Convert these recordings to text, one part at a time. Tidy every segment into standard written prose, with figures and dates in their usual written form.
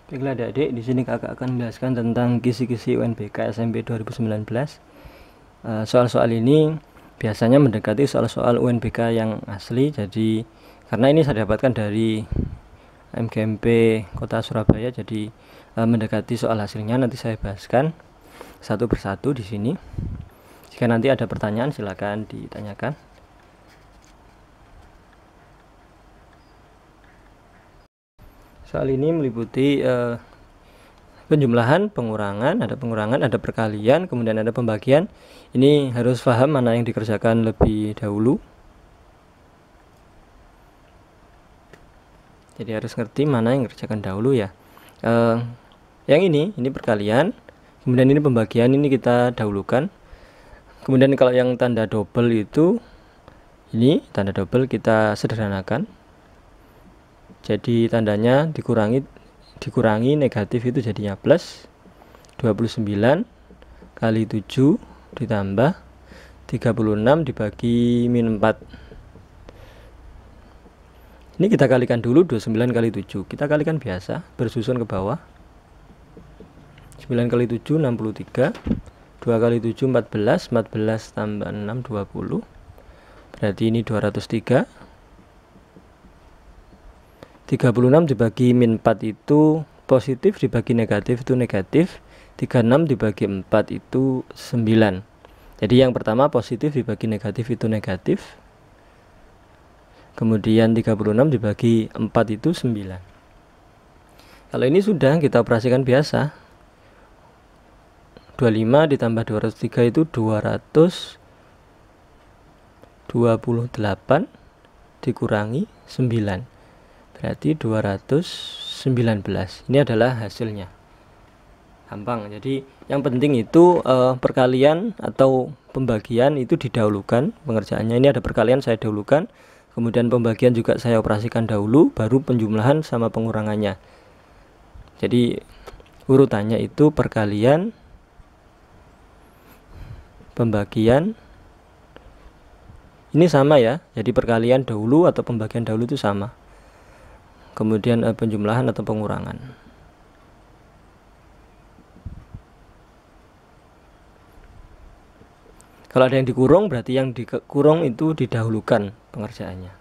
Baiklah adik-adik, di sini kakak akan menjelaskan tentang kisi-kisi UNBK SMP 2019. Soal-soal ini biasanya mendekati soal-soal UNBK yang asli. Jadi karena ini saya dapatkan dari MGMP Kota Surabaya, jadi mendekati soal hasilnya nanti saya bahaskan satu persatu di sini. Jika nanti ada pertanyaan silakan ditanyakan. Soal ini meliputi penjumlahan, pengurangan, ada perkalian, kemudian ada pembagian. Ini harus paham mana yang dikerjakan lebih dahulu. Jadi harus ngerti mana yang dikerjakan dahulu ya. Yang ini perkalian, kemudian ini pembagian, ini kita dahulukan. Kemudian kalau yang tanda double itu, ini tanda double kita sederhanakan. Jadi tandanya dikurangi negatif itu jadinya plus 29 kali 7 ditambah 36 dibagi min 4. Ini kita kalikan dulu, 29 kali 7 kita kalikan biasa, bersusun ke bawah. 9 kali 7 63, 2 kali 7 14, 14 tambah 6 20, berarti ini 203. 36 dibagi min 4 itu positif, dibagi negatif itu negatif. 36 dibagi 4 itu 9. Jadi yang pertama positif dibagi negatif itu negatif. Kemudian 36 dibagi 4 itu 9. Kalau ini sudah kita operasikan biasa. 25 ditambah 203 itu 228 dikurangi 9. Berarti 219. Ini adalah hasilnya. Gampang. Jadi yang penting itu perkalian atau pembagian itu didahulukan pengerjaannya. Ini ada perkalian saya dahulukan, kemudian pembagian juga saya operasikan dahulu, baru penjumlahan sama pengurangannya. Jadi urutannya itu perkalian, pembagian. Ini sama ya. Jadi perkalian dahulu atau pembagian dahulu itu sama. Kemudian penjumlahan atau pengurangan. Kalau ada yang dikurung, berarti yang dikurung itu didahulukan pengerjaannya.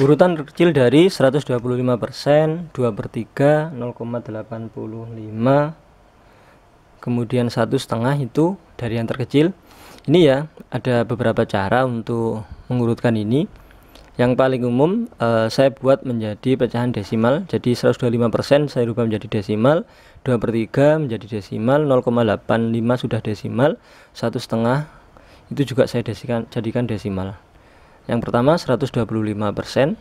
Urutan terkecil dari 125%, 2/3, 0,85, kemudian 1/2 itu dari yang terkecil. Ini ya, ada beberapa cara untuk mengurutkan ini. Yang paling umum saya buat menjadi pecahan desimal. Jadi 125% saya rubah menjadi desimal, 2/3 menjadi desimal, 0,85 sudah desimal, 1/2 itu juga saya jadikan desimal. Yang pertama 125%.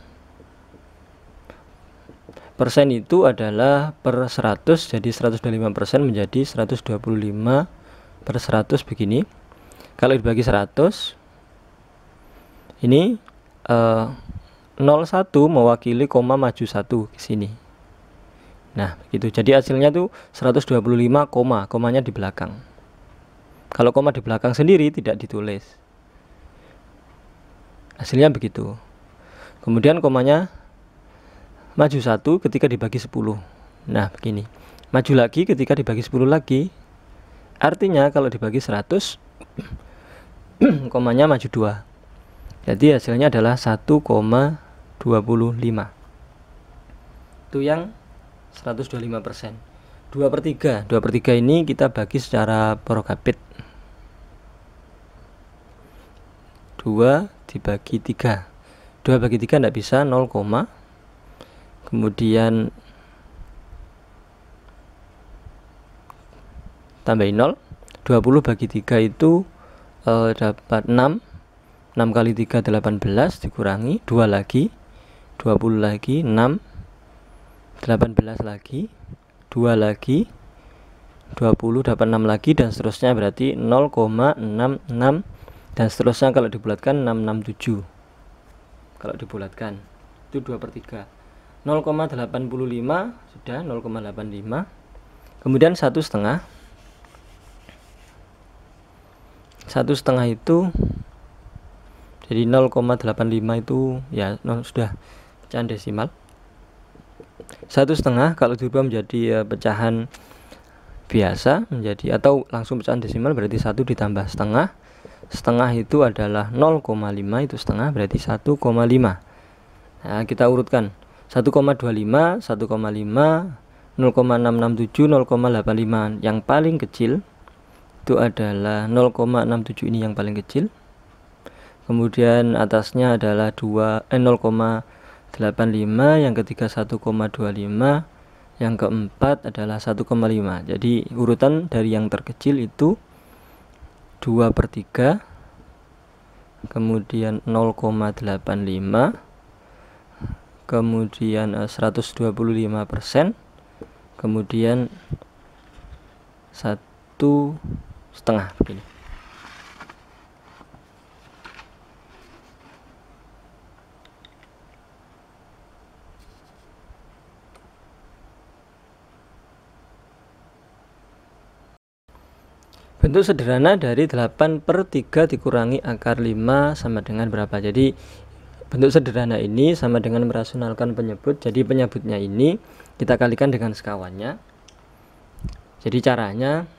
Persen itu adalah per 100, jadi 125% menjadi 125/100 begini. Kalau dibagi 100, ini 01 mewakili koma maju 1 ke sini. Nah, begitu. Jadi hasilnya tuh 125, komanya di belakang. Kalau koma di belakang sendiri tidak ditulis. Hasilnya begitu. Kemudian komanya maju 1 ketika dibagi 10. Nah, begini. Maju lagi ketika dibagi 10 lagi. Artinya kalau dibagi 100 komanya maju 2. Jadi hasilnya adalah 1,25. Itu yang 125%. 2/3. 2/3 ini kita bagi secara porogapit. 2 dibagi 3. 2 bagi 3 tidak bisa, 0, kemudian tambahin 0. 20 bagi 3 itu dapat 6. 6 kali 3 18 dikurangi 2 lagi, 20 lagi, 6, 18 lagi, 2 lagi, 20 dapat 6 lagi, dan seterusnya. Berarti 0,66 dan seterusnya. Kalau dibulatkan 667. Kalau dibulatkan itu 2/3. 0,85 sudah, 0,85. Kemudian 1/2. 1/2 itu jadi 0,85 itu ya sudah pecahan desimal. 1/2 kalau diubah menjadi pecahan biasa menjadi atau langsung pecahan desimal berarti 1 ditambah setengah. Setengah itu adalah 0,5, itu setengah berarti 1,5. Nah, kita urutkan 1,25, 1,5, 0,667, 0,85. Yang paling kecil itu adalah 0,67, ini yang paling kecil. Kemudian atasnya adalah 0,85, yang ketiga 1,25, yang keempat adalah 1,5. Jadi urutan dari yang terkecil itu 2/3, kemudian 0,85, kemudian 125%, kemudian 1/2 begini. Bentuk sederhana dari 8/3 dikurangi akar 5 sama dengan berapa? Jadi bentuk sederhana ini sama dengan merasionalkan penyebut. Jadi penyebutnya ini kita kalikan dengan sekawannya. Jadi caranya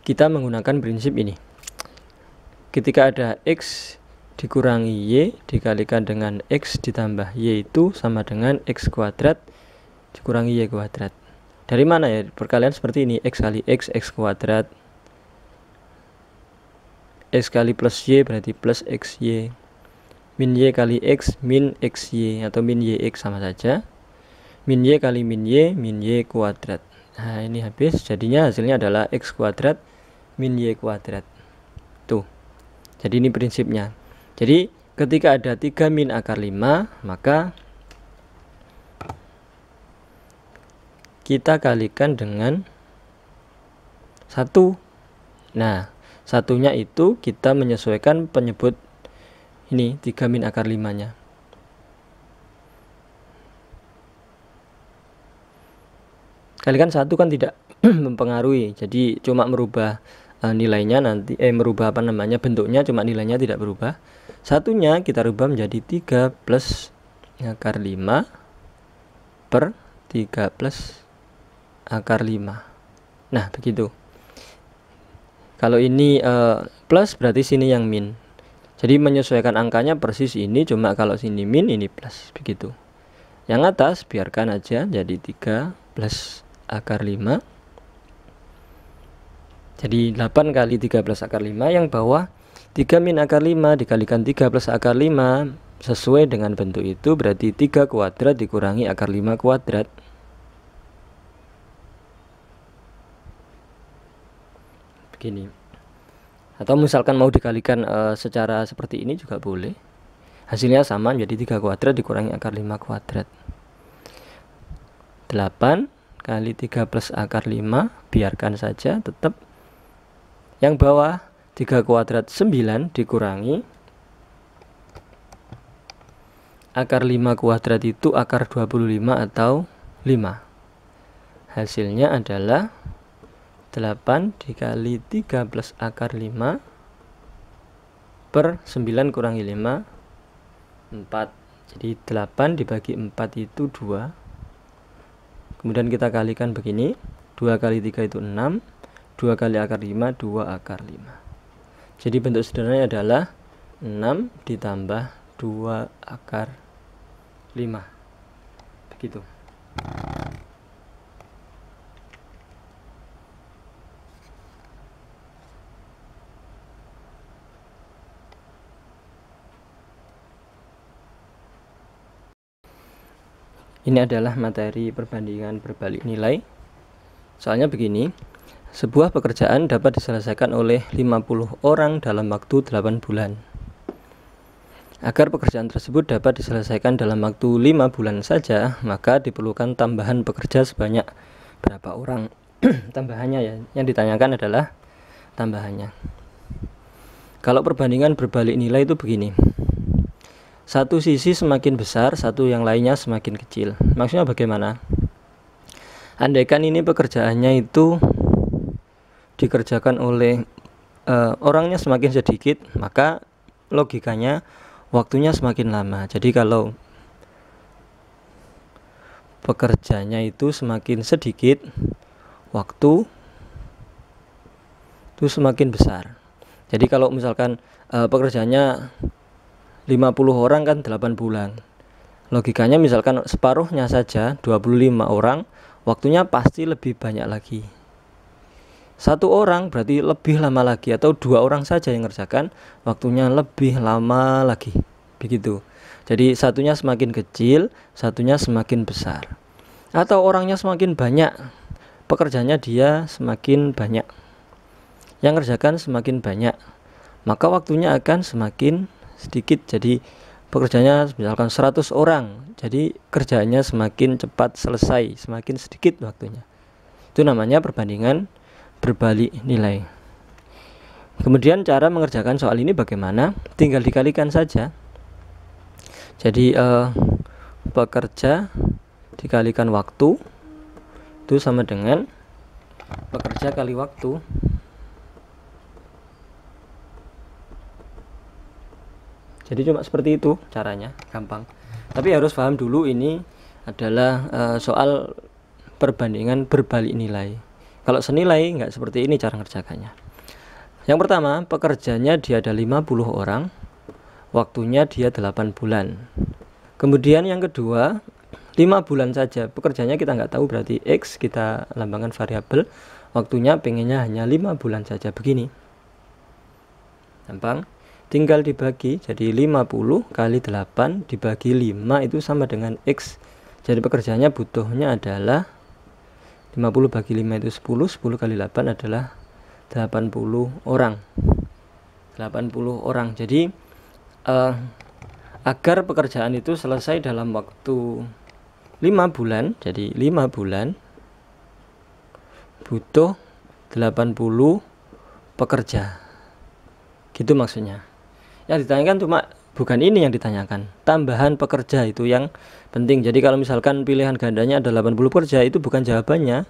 kita menggunakan prinsip ini. Ketika ada X dikurangi Y dikalikan dengan X ditambah Y itu sama dengan X kuadrat dikurangi Y kuadrat. Dari mana ya? Perkalian seperti ini, X kali X, X kuadrat. X kali plus Y berarti plus XY. Min Y kali X, min XY atau min YX sama saja. Min Y kali min Y kuadrat. Nah, ini habis, jadinya hasilnya adalah X kuadrat min Y kuadrat. Tuh. Jadi ini prinsipnya. Jadi ketika ada 3 min akar 5, maka kita kalikan dengan 1. Nah, satunya itu kita menyesuaikan penyebut ini 3 min akar 5-nya. Kalikan 1 kan tidak mempengaruhi, jadi cuma merubah nilainya nanti merubah bentuknya, cuma nilainya tidak berubah. Satunya kita rubah menjadi 3 plus akar 5 per 3 plus akar 5. Nah, begitu. Kalau ini plus berarti sini yang min. Jadi menyesuaikan angkanya persis ini, cuma kalau sini min ini plus, begitu. Yang atas biarkan aja jadi 3 plus akar 5. Jadi 8 kali 3 plus akar 5. Yang bawah 3 min akar 5 dikalikan 3 plus akar 5 sesuai dengan bentuk itu berarti 3 kuadrat dikurangi akar 5 kuadrat. Begini. Atau misalkan mau dikalikan secara seperti ini juga boleh. Hasilnya sama, menjadi 3 kuadrat dikurangi akar 5 kuadrat. 8 kali 3 plus akar 5 biarkan saja tetap. Yang bawah 3 kuadrat 9 dikurangi akar 5 kuadrat itu akar 25 atau 5. Hasilnya adalah 8 dikali 3 plus akar 5 per 9 kurangi 5 4. Jadi 8 dibagi 4 itu 2. Kemudian kita kalikan begini, 2 kali 3 itu 6, 2 kali akar 5 2 akar 5. Jadi bentuk sederhananya adalah 6 ditambah 2 akar 5. Begitu. Ini adalah materi perbandingan berbalik nilai. Soalnya begini, sebuah pekerjaan dapat diselesaikan oleh 50 orang dalam waktu 8 bulan. Agar pekerjaan tersebut dapat diselesaikan dalam waktu 5 bulan saja, maka diperlukan tambahan pekerja sebanyak berapa orang. Tambahannya ya, yang ditanyakan adalah tambahannya. Kalau perbandingan berbalik nilai itu begini. Satu sisi semakin besar, satu yang lainnya semakin kecil. Maksudnya bagaimana? Andaikan ini pekerjaannya itu dikerjakan oleh orangnya semakin sedikit, maka logikanya waktunya semakin lama. Jadi kalau pekerjanya itu semakin sedikit, waktu itu semakin besar. Jadi kalau misalkan pekerjaannya 50 orang kan 8 bulan. Logikanya misalkan separuhnya saja 25 orang, waktunya pasti lebih banyak lagi. Satu orang berarti lebih lama lagi, atau 2 orang saja yang ngerjakan, waktunya lebih lama lagi. Begitu. Jadi satunya semakin kecil, satunya semakin besar. Atau orangnya semakin banyak, pekerjaannya dia semakin banyak, yang ngerjakan semakin banyak, maka waktunya akan semakin sedikit. Jadi pekerjanya misalkan 100 orang, jadi kerjaannya semakin cepat selesai, semakin sedikit waktunya. Itu namanya perbandingan berbalik nilai. Kemudian cara mengerjakan soal ini bagaimana? Tinggal dikalikan saja. Jadi pekerja dikalikan waktu itu sama dengan pekerja kali waktu. Jadi cuma seperti itu caranya, gampang. Tapi harus paham dulu ini adalah soal perbandingan berbalik nilai. Kalau senilai nggak seperti ini cara ngerjakannya. Yang pertama, pekerjanya dia ada 50 orang, waktunya dia 8 bulan. Kemudian yang kedua, 5 bulan saja. Pekerjanya kita nggak tahu, berarti X kita lambangkan variabel. Waktunya pengennya hanya 5 bulan saja. Begini. Gampang. Tinggal dibagi, jadi 50 kali 8 dibagi 5 itu sama dengan X. Jadi pekerjaannya butuhnya adalah 50 bagi 5 itu 10, 10 kali 8 adalah 80 orang. 80 orang. Jadi agar pekerjaan itu selesai dalam waktu 5 bulan, jadi 5 bulan butuh 80 pekerja. Gitu maksudnya. Yang ditanyakan cuma bukan ini yang ditanyakan, tambahan pekerja itu yang penting. Jadi kalau misalkan pilihan gandanya ada 80 pekerja, itu bukan jawabannya.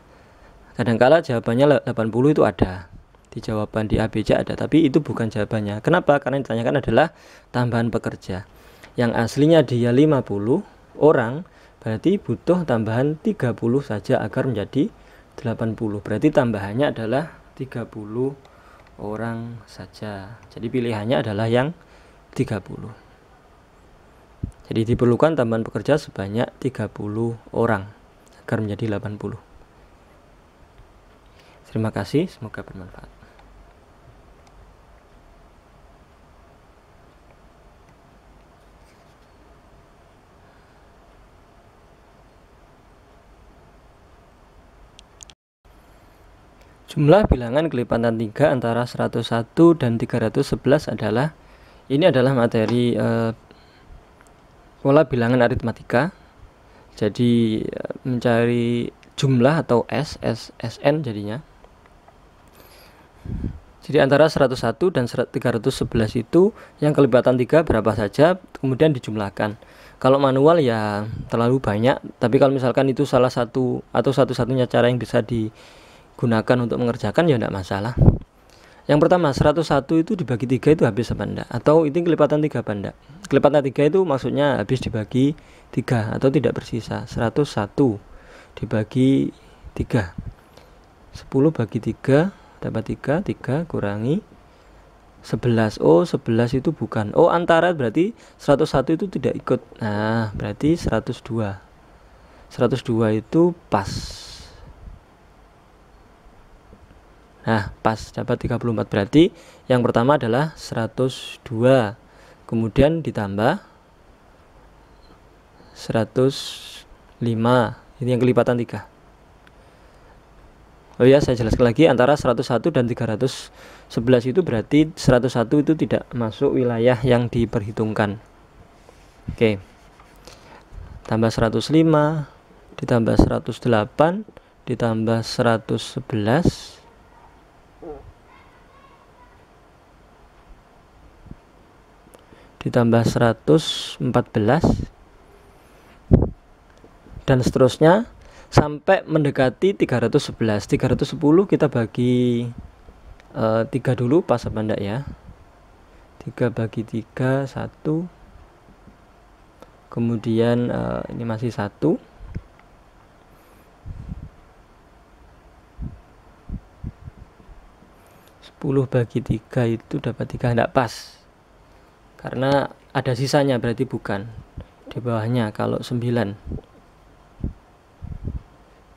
Kadangkala jawabannya 80 itu ada di jawaban di ABC ada, tapi itu bukan jawabannya. Kenapa? Karena yang ditanyakan adalah tambahan pekerja. Yang aslinya dia 50 orang, berarti butuh tambahan 30 saja agar menjadi 80. Berarti tambahannya adalah 30 orang saja. Jadi pilihannya adalah yang 30. Jadi diperlukan tambahan pekerja sebanyak 30 orang agar menjadi 80. Terima kasih, semoga bermanfaat. Jumlah bilangan kelipatan 3 antara 101 dan 311 adalah, ini adalah materi pola bilangan aritmatika. Jadi mencari jumlah atau SN jadinya. Jadi antara 101 dan 311 itu yang kelipatan 3 berapa saja, kemudian dijumlahkan. Kalau manual ya terlalu banyak, tapi kalau misalkan itu salah satu atau satu-satunya cara yang bisa digunakan untuk mengerjakan ya tidak masalah. Yang pertama, 101 itu dibagi 3 itu habis apa enggak? Atau itu kelipatan 3 apa enggak? Kelipatan 3 itu maksudnya habis dibagi 3 atau tidak bersisa. 101 dibagi 3, 10 bagi 3 dapat 3, 3 kurangi 11. Oh 11 itu bukan, oh antara, berarti 101 itu tidak ikut. Nah berarti 102 itu pas. Nah pas, dapat 34. Berarti yang pertama adalah 102, kemudian ditambah 105, ini yang kelipatan 3. Oh ya, saya jelaskan lagi, antara 101 dan 311 itu berarti 101 itu tidak masuk wilayah yang diperhitungkan. Oke. Tambah 105 ditambah 108 ditambah 111 ditambah 114 dan seterusnya sampai mendekati 311. 310 kita bagi 3 dulu pas apa enggak ya. 3 bagi 3 1, kemudian ini masih 1, 10 bagi 3 itu dapat 3, enggak pas karena ada sisanya, berarti bukan di bawahnya. Kalau 9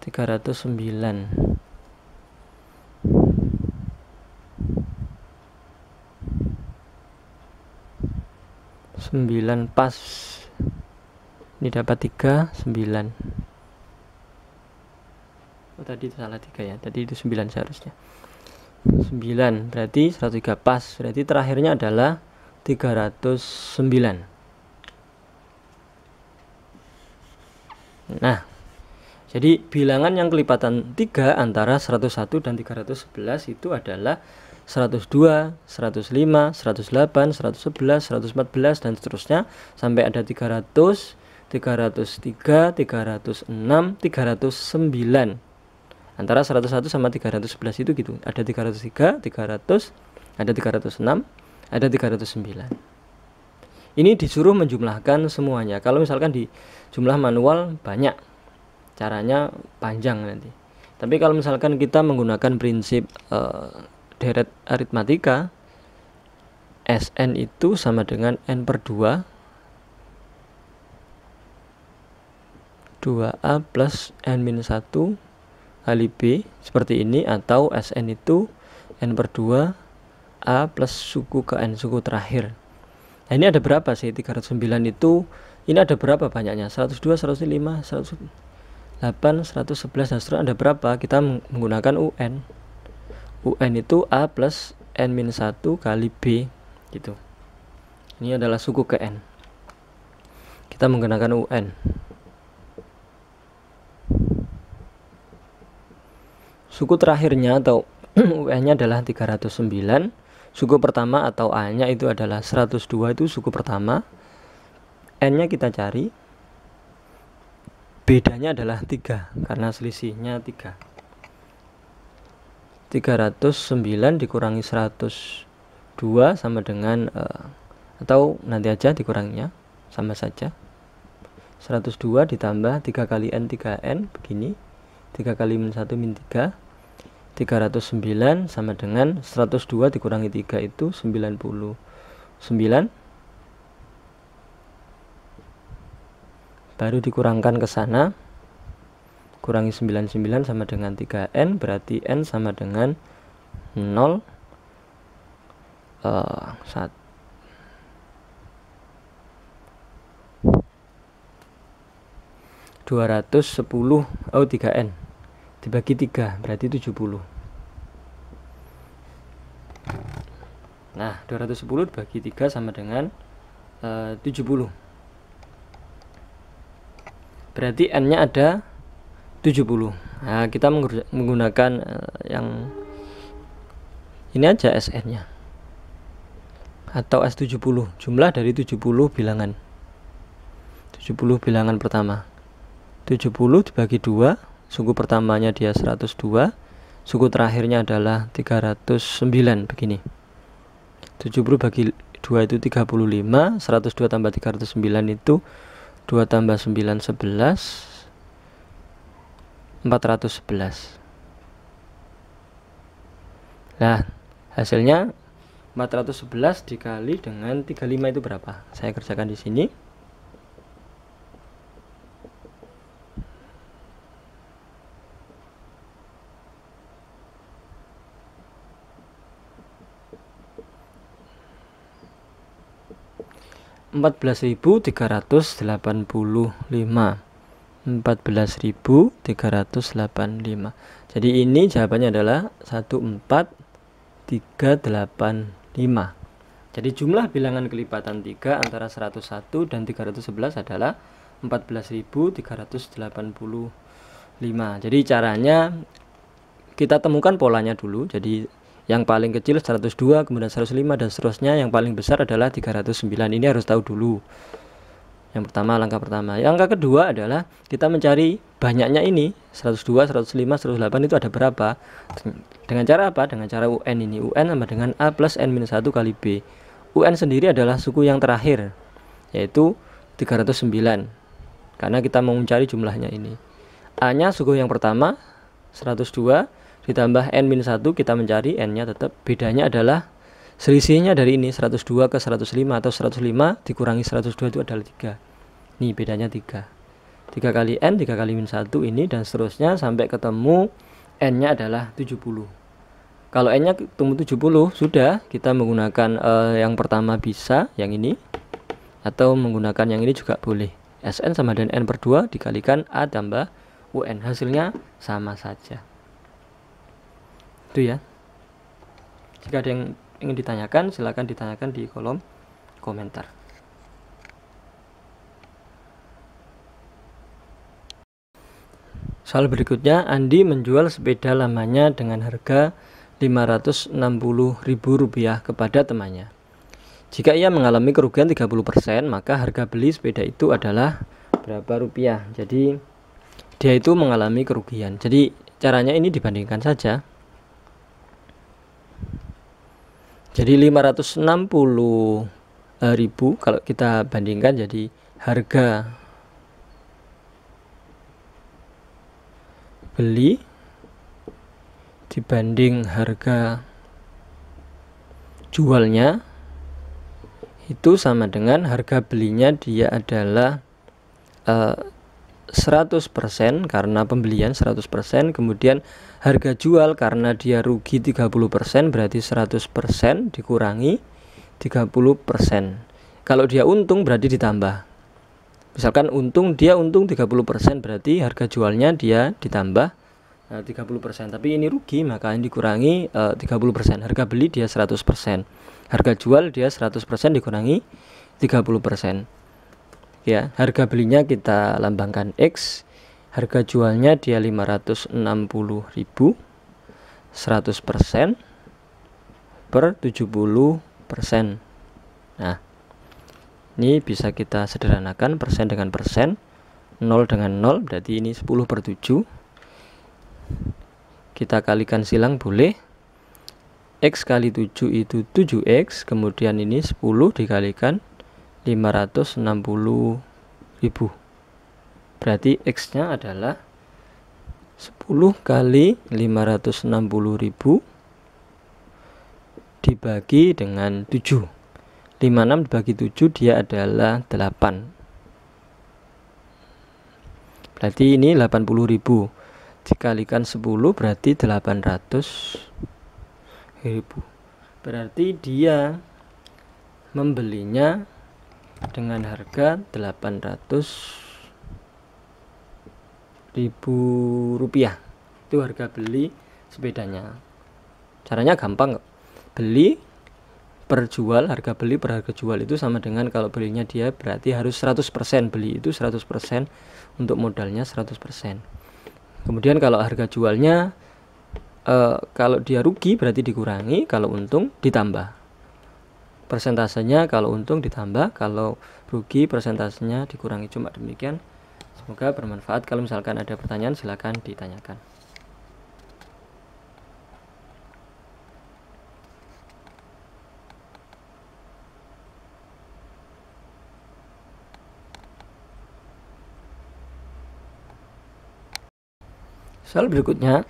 309 9 pas, ini dapat 3 9. Oh tadi itu salah 3 ya, tadi itu 9 seharusnya 9, berarti 103 pas, berarti terakhirnya adalah 309. Nah, jadi bilangan yang kelipatan 3 antara 101 dan 311 itu adalah 102, 105, 108, 111, 114 dan seterusnya sampai ada 300, 303, 306, 309. Antara 101 sama 311 itu gitu. Ada 303, 300, ada 306, ada 309. Ini disuruh menjumlahkan semuanya. Kalau misalkan di jumlah manual banyak, caranya panjang nanti. Tapi kalau misalkan kita menggunakan prinsip deret aritmatika, Sn itu sama dengan n per 2 2a plus n minus 1 kali b, seperti ini. Atau Sn itu n per 2 a plus suku ke n, suku terakhir. Nah ini ada berapa sih 309 itu? Ini ada berapa banyaknya? 102, 105, 108, 111 dan seterusnya. Ada berapa? Kita menggunakan UN. UN itu A plus N minus 1 kali B gitu. Ini adalah suku ke N. Kita menggunakan UN. Suku terakhirnya atau UN-nya adalah 309. Suku pertama atau A-nya itu adalah 102, itu suku pertama. N-nya kita cari. Bedanya adalah 3 karena selisihnya 3. 309 dikurangi 102 sama dengan atau nanti aja dikuranginya sama saja. 102 ditambah 3 kali N 3N begini. 3 kali min 1 min 3. 309 sama dengan 102 dikurangi 3 itu 99. Baru dikurangkan ke sana. Kurangi 99 sama dengan 3N, berarti N sama dengan 0 1. 210 3N dibagi 3 berarti 70. Nah 210 dibagi 3 sama dengan 70. Berarti N nya ada 70. Nah kita menggunakan yang ini aja Sn nya atau S70, jumlah dari 70 bilangan. 70 bilangan pertama 70 dibagi 2, suku pertamanya dia 102, suku terakhirnya adalah 309 begini. 70 bagi 2 itu 35, 102 tambah 309 itu 2 tambah 9 11, 411. Nah hasilnya 411 dikali dengan 35 itu berapa? Saya kerjakan di sini. 14.385. 14.385. Jadi ini jawabannya adalah 14385. Jadi jumlah bilangan kelipatan 3 antara 101 dan 311 adalah 14.385. Jadi caranya kita temukan polanya dulu. Jadi yang paling kecil 102, kemudian 105 dan seterusnya. Yang paling besar adalah 309. Ini harus tahu dulu. Yang pertama, langkah pertama. Yang langkah kedua adalah kita mencari banyaknya ini, 102, 105, 108 itu ada berapa. Dengan cara apa? Dengan cara UN ini. UN sama dengan A plus N-1 kali B. UN sendiri adalah suku yang terakhir, yaitu 309. Karena kita mau mencari jumlahnya ini. A-nya suku yang pertama, 102, ditambah N-1, kita mencari N-nya tetap. Bedanya adalah selisihnya dari ini 102 ke 105 atau 105 dikurangi 102 itu adalah 3. Nih bedanya 3. 3 kali N, 3 kali min 1 ini dan seterusnya sampai ketemu N-nya adalah 70. Kalau N-nya ketemu 70 sudah kita menggunakan yang pertama bisa yang ini atau menggunakan yang ini juga boleh. Sn sama dengan N/2 dikalikan A tambah UN. Hasilnya sama saja. Itu ya. Jika ada yang ingin ditanyakan, silakan ditanyakan di kolom komentar. Soal berikutnya, Andi menjual sepeda lamanya dengan harga Rp560.000 kepada temannya. Jika ia mengalami kerugian 30%, maka harga beli sepeda itu adalah berapa rupiah. Jadi dia itu mengalami kerugian. Jadi caranya ini dibandingkan saja. Jadi 560.000 kalau kita bandingkan jadi harga beli dibanding harga jualnya itu sama dengan harga belinya dia adalah 100% karena pembelian 100%, kemudian harga jual karena dia rugi 30% berarti 100% dikurangi 30%. Kalau dia untung berarti ditambah. Misalkan dia untung 30% berarti harga jualnya dia ditambah 30%. Tapi ini rugi maka ini dikurangi 30%. Harga beli dia 100%. Harga jual dia 100% dikurangi 30%. Ya, harga belinya kita lambangkan X, harga jualnya dia 560.000, 100% per 70%. Nah, ini bisa kita sederhanakan persen dengan persen, 0 dengan 0 berarti ini 10/7. Kita kalikan silang boleh. X kali 7 itu 7X, kemudian ini 10 dikalikan 560.000. Berarti X-nya adalah 10 kali 560.000 dibagi dengan 7. 56 dibagi 7 dia adalah 8. Berarti ini 80.000 dikalikan 10 berarti 800.000. Berarti dia membelinya dengan harga 800.000 rupiah. Itu harga beli sepedanya. Caranya gampang. Beli per jual, harga beli per harga jual itu sama dengan kalau belinya dia berarti harus 100%. Beli itu 100%, untuk modalnya 100%. Kemudian kalau harga jualnya kalau dia rugi berarti dikurangi, kalau untung ditambah. Persentasenya kalau untung ditambah, kalau rugi persentasenya dikurangi. Cuma demikian. Semoga bermanfaat. Kalau misalkan ada pertanyaan silakan ditanyakan. Soal berikutnya,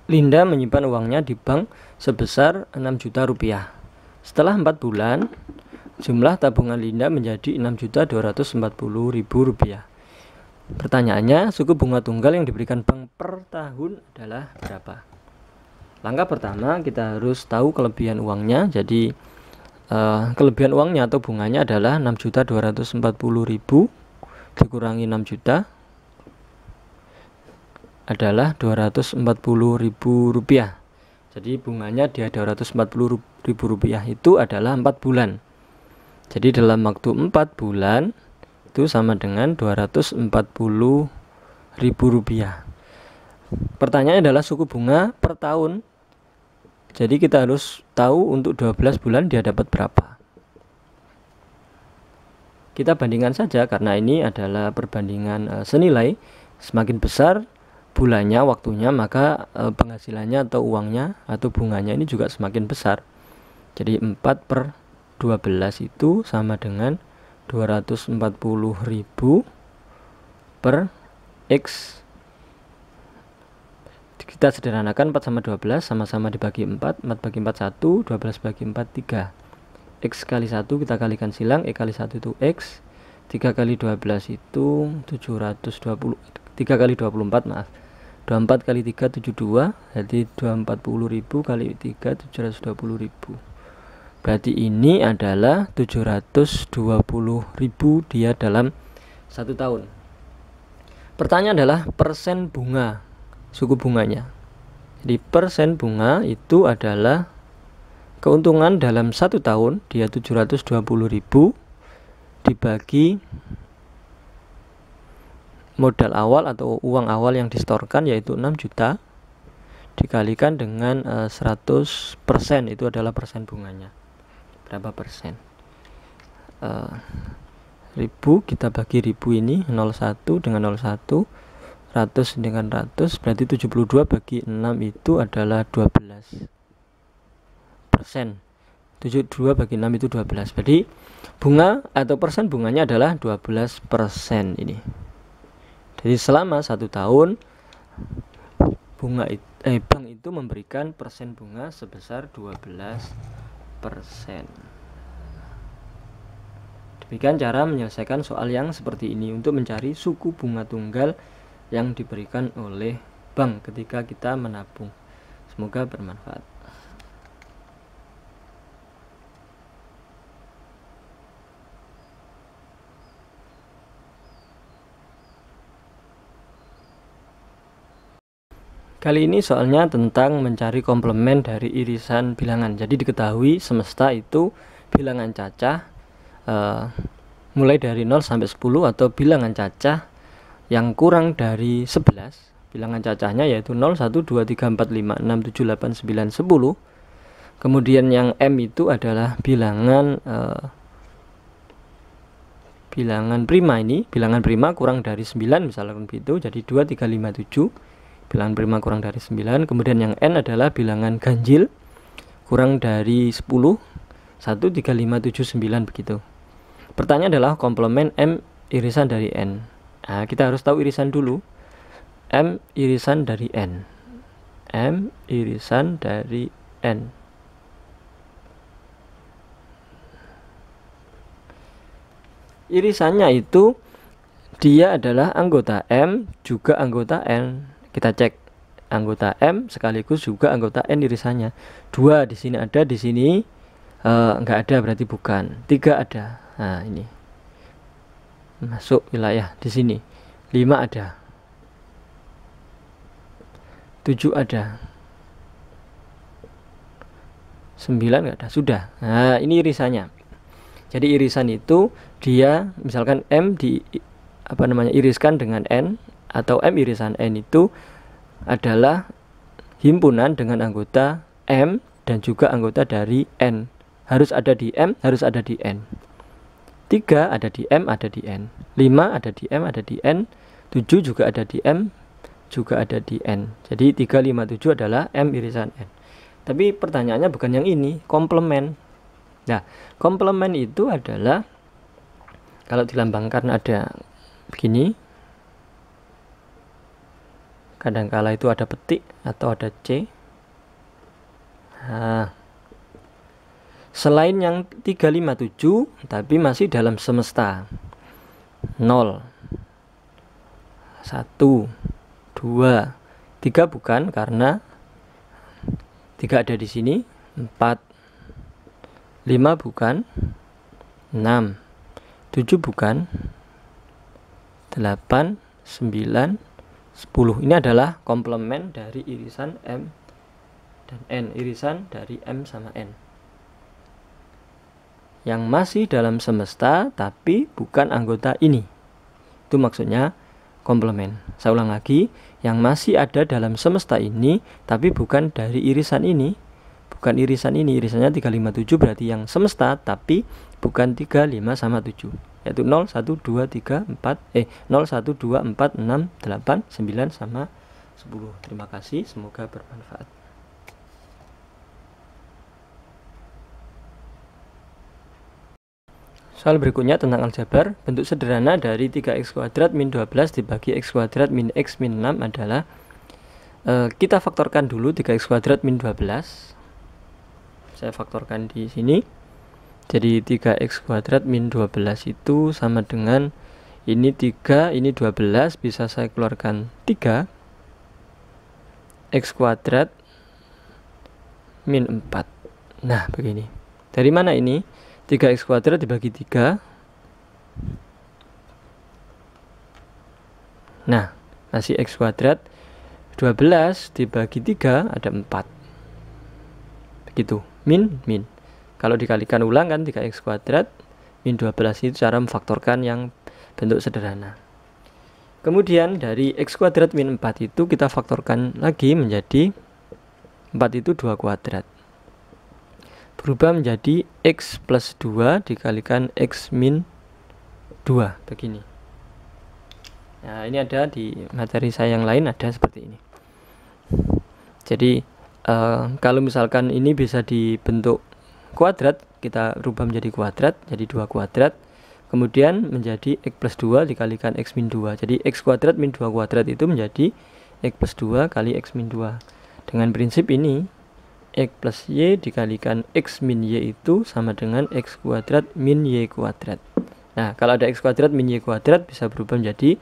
Linda menyimpan uangnya di bank sebesar 6 juta rupiah. Setelah 4 bulan, jumlah tabungan Linda menjadi 6.240.000 rupiah. Pertanyaannya, suku bunga tunggal yang diberikan bank per tahun adalah berapa? Langkah pertama, kita harus tahu kelebihan uangnya. Jadi, kelebihan uangnya atau bunganya adalah 6.240.000 dikurangi 6 juta adalah 240.000 rupiah. Jadi bunganya dia 240.000 rupiah itu adalah 4 bulan. Jadi dalam waktu 4 bulan itu sama dengan 240.000 rupiah. Pertanyaannya adalah suku bunga per tahun. Jadi kita harus tahu untuk 12 bulan dia dapat berapa. kita bandingkan saja karena ini adalah perbandingan senilai. Semakin besar bulannya, waktunya, maka penghasilannya atau uangnya atau bunganya ini juga semakin besar. Jadi 4/12 itu sama dengan 240.000 per X. Kita sederhanakan 4 sama 12 sama-sama dibagi 4, 4 bagi 4 1, 12 bagi 4 3. X kali 1 kita kalikan silang, X kali 1 itu X, 3 kali 12 itu 720, 3 kali 24 maaf, 24 kali 3 72, jadi 240.000 kali 3 720.000. Berarti ini adalah 720.000 dia dalam 1 tahun. Pertanyaan adalah persen bunga, suku bunganya. Jadi persen bunga itu adalah keuntungan dalam 1 tahun, dia 720.000 dibagi modal awal atau uang awal yang disetorkan yaitu 6 juta dikalikan dengan 100%, itu adalah persen bunganya. Berapa persen? 1000 kita bagi 1000 ini 01 dengan 01, 100 dengan 100, berarti 72 bagi 6 itu adalah 12%. 72 bagi 6 itu 12. Jadi bunga atau persen bunganya adalah 12% ini. Jadi selama 1 tahun bank itu memberikan persen bunga sebesar 12%. Demikian cara menyelesaikan soal yang seperti ini untuk mencari suku bunga tunggal yang diberikan oleh bank ketika kita menabung. Semoga bermanfaat. Kali ini soalnya tentang mencari komplement dari irisan bilangan. Jadi diketahui semesta itu bilangan cacah mulai dari 0 sampai 10 atau bilangan cacah yang kurang dari 11. Bilangan cacahnya yaitu 0, 1, 2, 3, 4, 5, 6, 7, 8, 9, 10. Kemudian yang M itu adalah bilangan prima ini. Bilangan prima kurang dari 9 misalkan begitu. Jadi 2, 3, 5, 7. Bilangan prima kurang dari 9. Kemudian yang N adalah bilangan ganjil kurang dari 10. 1, 3, 5, 7, 9 begitu. Pertanyaan adalah komplement M irisan dari N. Nah, kita harus tahu irisan dulu. M irisan dari N. M irisan dari N. Irisannya itu dia adalah anggota M juga anggota N. Kita cek anggota M sekaligus juga anggota N irisannya. 2 di sini ada, di sini enggak ada, berarti bukan. 3 ada. Nah, ini masuk wilayah di sini. 5 ada. 7 ada. 9 enggak ada. Sudah. Nah, ini irisannya. Jadi irisan itu dia misalkan M iriskan dengan N, atau M irisan N itu adalah himpunan dengan anggota M dan juga anggota dari N. Harus ada di M, harus ada di N. 3 ada di M, ada di N. 5 ada di M, ada di N. 7 juga ada di M, juga ada di N. Jadi 3, 5, 7 adalah M irisan N. Tapi pertanyaannya bukan yang ini, komplement. Nah, komplement itu adalah kalau dilambangkan ada begini. Kadangkala itu ada petik atau ada C. Nah, selain yang 3, 5, 7 tapi masih dalam semesta. 0, 1, 2, 3 bukan karena 3 ada di sini. 4, 5 bukan. 6, 7 bukan. 8, 9, 10. Ini adalah komplement dari irisan M dan N, irisan dari M sama N yang masih dalam semesta tapi bukan anggota ini. Itu maksudnya komplement. Saya ulang lagi, yang masih ada dalam semesta ini tapi bukan dari irisan ini. Bukan irisan ini, irisannya 3, 5, 7 berarti yang semesta tapi bukan 3, 5 sama 7. yaitu 0, 1, 2, 3, 4 0, 1, 2, 4, 6, 8, 9 sama 10. Terima kasih, semoga bermanfaat. Soal berikutnya tentang aljabar. Bentuk sederhana dari 3x kuadrat min 12 dibagi x kuadrat min x min 6 adalah kita faktorkan dulu 3x kuadrat min 12. Saya faktorkan di sini. Jadi 3x kuadrat min 12 itu sama dengan ini 3, ini 12, bisa saya keluarkan 3 x kuadrat min 4. Nah, begini. Dari mana ini? 3x kuadrat dibagi 3. Nah, masih x kuadrat 12 dibagi 3 ada 4. Begitu, min. Kalau dikalikan ulang kan 3x kuadrat min 12 itu cara memfaktorkan yang bentuk sederhana. Kemudian dari x kuadrat min 4 itu kita faktorkan lagi menjadi 4 itu 2 kuadrat. Berubah menjadi x plus 2 dikalikan x min 2, begini. Nah, ini ada di materi saya yang lain, ada seperti ini. Jadi kalau misalkan ini bisa dibentuk kuadrat, kita rubah menjadi kuadrat, jadi 2 kuadrat. Kemudian menjadi x plus 2 dikalikan x min 2. Jadi x kuadrat min 2 kuadrat itu menjadi x plus 2 kali x min 2. Dengan prinsip ini, x plus y dikalikan x min y itu sama dengan x kuadrat min y kuadrat. Nah, kalau ada x kuadrat min y kuadrat bisa berubah menjadi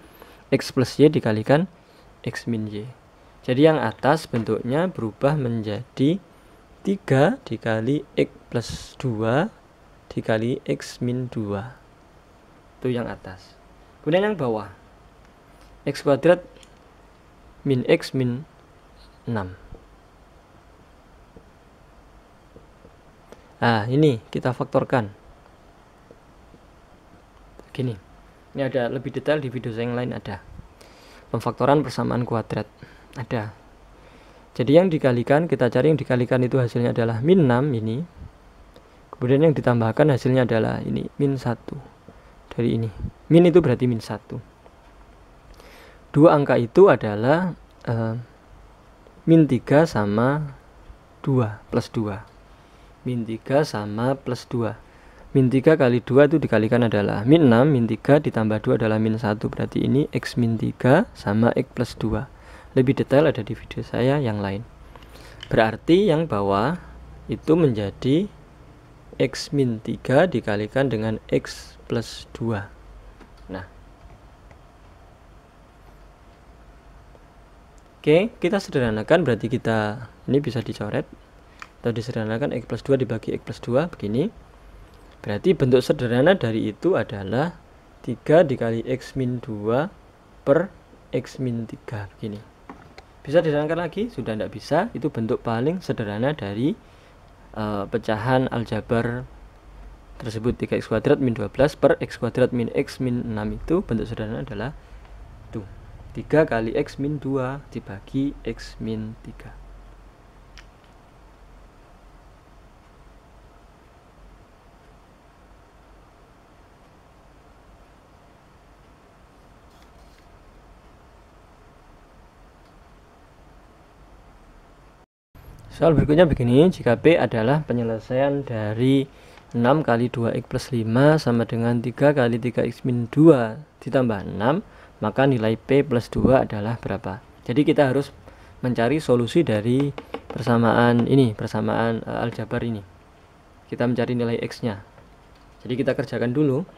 x plus y dikalikan x min y. Jadi yang atas bentuknya berubah menjadi 3 dikali x plus 2 dikali x min 2. Itu yang atas. Kemudian yang bawah, x kuadrat min x min 6. Nah, ini kita faktorkan. Gini. Ini ada lebih detail di video saya yang lain ada. Pemfaktoran persamaan kuadrat ada. Jadi yang dikalikan, kita cari yang dikalikan itu hasilnya adalah min 6 ini. Kemudian yang ditambahkan hasilnya adalah ini min 1. Dari ini. Min itu berarti min 1. Dua angka itu adalah min 3 sama 2 plus 2. Min 3 sama plus 2. Min 3 kali 2 itu dikalikan adalah min 6. Min 3 ditambah 2 adalah min 1. Berarti ini x min 3 sama x plus 2. Lebih detail ada di video saya yang lain. Berarti yang bawah itu menjadi x min 3 dikalikan dengan x plus 2. Nah, oke, kita sederhanakan. Berarti kita ini bisa dicoret atau disederhanakan x plus 2 dibagi x plus 2 begini. Berarti bentuk sederhana dari itu adalah 3 dikali x min 2 per x min 3 begini. Bisa disederhanakan lagi? Sudah tidak bisa. Itu bentuk paling sederhana dari pecahan aljabar tersebut. 3x kuadrat min 12 per x kuadrat min x min 6 itu bentuk sederhana adalah itu 3 kali x min 2 dibagi x min 3. Soal berikutnya begini, jika P adalah penyelesaian dari 6 kali 2x plus 5 sama dengan 3 kali 3x min 2 ditambah 6, maka nilai P plus 2 adalah berapa? Jadi kita harus mencari solusi dari persamaan ini, persamaan aljabar ini. Kita mencari nilai x-nya. Jadi kita kerjakan dulu.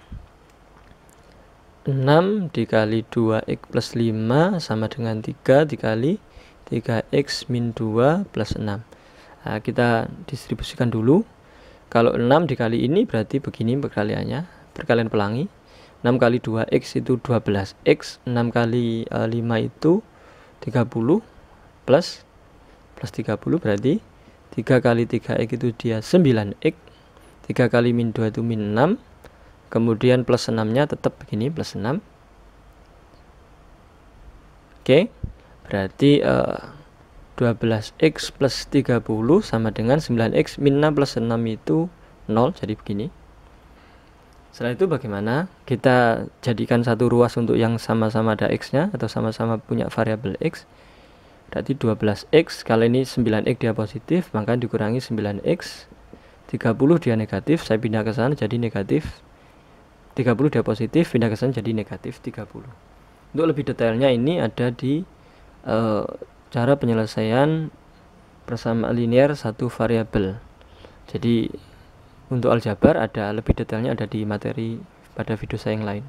6 dikali 2x plus 5 sama dengan 3 dikali 3x min 2 plus 6. Nah, kita distribusikan dulu. Kalau 6 dikali ini berarti begini perkaliannya, perkalian pelangi. 6 kali 2x itu 12x, 6 kali 5 itu 30 plus 30 berarti 3 kali 3x itu dia 9x, 3 kali min 2 itu min 6, kemudian plus 6 nya tetap begini plus 6. Oke, berarti 12x plus 30 sama dengan 9x min 6 plus 6 itu 0, jadi begini. Setelah itu bagaimana? Kita jadikan satu ruas untuk yang sama-sama ada x-nya atau sama-sama punya variabel x. Berarti 12x, kali ini 9x dia positif, maka dikurangi 9x. 30 dia negatif, saya pindah ke sana jadi negatif 30, dia positif, pindah ke sana jadi negatif 30. Untuk lebih detailnya ini ada di cara penyelesaian persamaan linear satu variabel. Jadi untuk aljabar ada lebih detailnya, ada di materi pada video saya yang lain.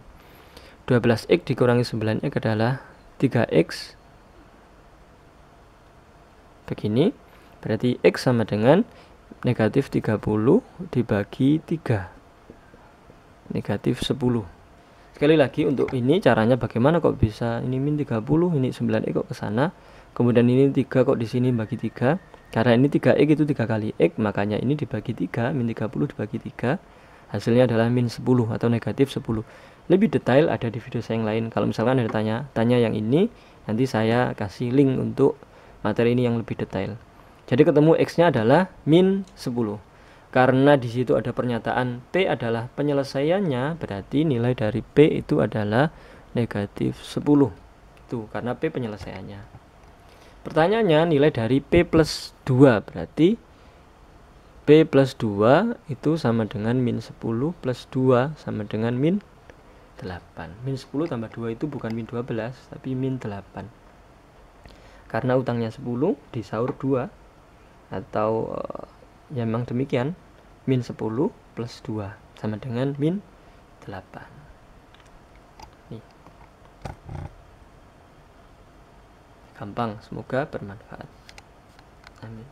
12x dikurangi 9x adalah 3x. Begini, berarti x sama dengan negatif 30 dibagi 3, negatif 10. Sekali lagi untuk ini caranya bagaimana kok bisa ini min 30, ini 9x kok ke sana, kemudian ini 3 kok di sini bagi 3. Karena ini 3x itu 3 kali x, makanya ini dibagi 3, min 30 dibagi 3, hasilnya adalah min 10 atau negatif 10. Lebih detail ada di video saya yang lain. Kalau misalkan ada tanya yang ini, nanti saya kasih link untuk materi ini yang lebih detail. Jadi ketemu x-nya adalah min 10. Karena di situ ada pernyataan P adalah penyelesaiannya, berarti nilai dari P itu adalah negatif 10. Itu karena P penyelesaiannya. Pertanyaannya nilai dari P plus 2, berarti P plus 2 itu sama dengan min 10 plus 2 sama dengan min 8. Min 10 tambah 2 itu bukan min 12, tapi min 8. Karena utangnya 10 disaur 2, atau ya memang demikian, min 10 plus 2 sama dengan min 8. Nih. Gampang, semoga bermanfaat. Amin.